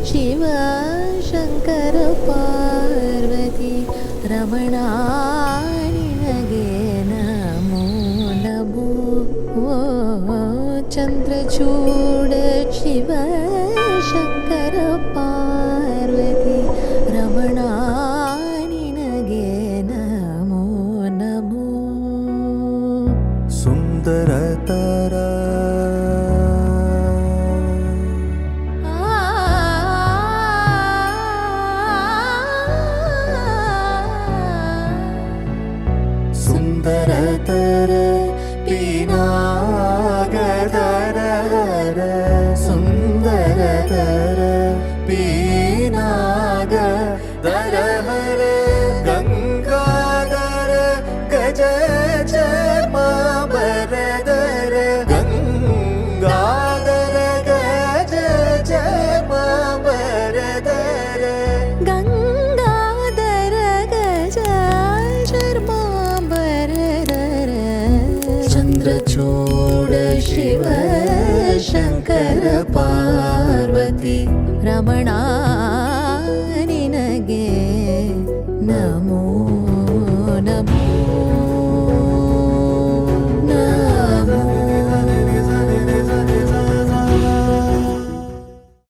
ಶಿವ ಶಂಕರ ಪಾರ್ವತಿ ರಮಣ ನಿನಗೆ ನಮೋ ನಮೋ ಚಂದ್ರಚೂಡ ಶಿವ ಶಂಕರ ಪಾರ್ವತಿ ರಮಣ ನಿನಗೆ ನಮೋ ನಮೋ ಸುಂದರತರ ಸುಂದರತರ ಪೀನಾಗದರ ಸುಂದರತರ ಪೀನಾಗ ದರಹರ ಗಂಗಾಧರ ಗಜ ಜಮಾಬರದರ ಗಂಗಾಧರ ಗಜ ಜಮಾಬರದರ ಗಂಗಾಧರ ಗಜ ಶರ್ಮಾಂಬರಧರ ಚಂದ್ರಚೂಡ ಶಿವ ಶಂಕರ ಪಾರ್ವತಿ ರಮಣ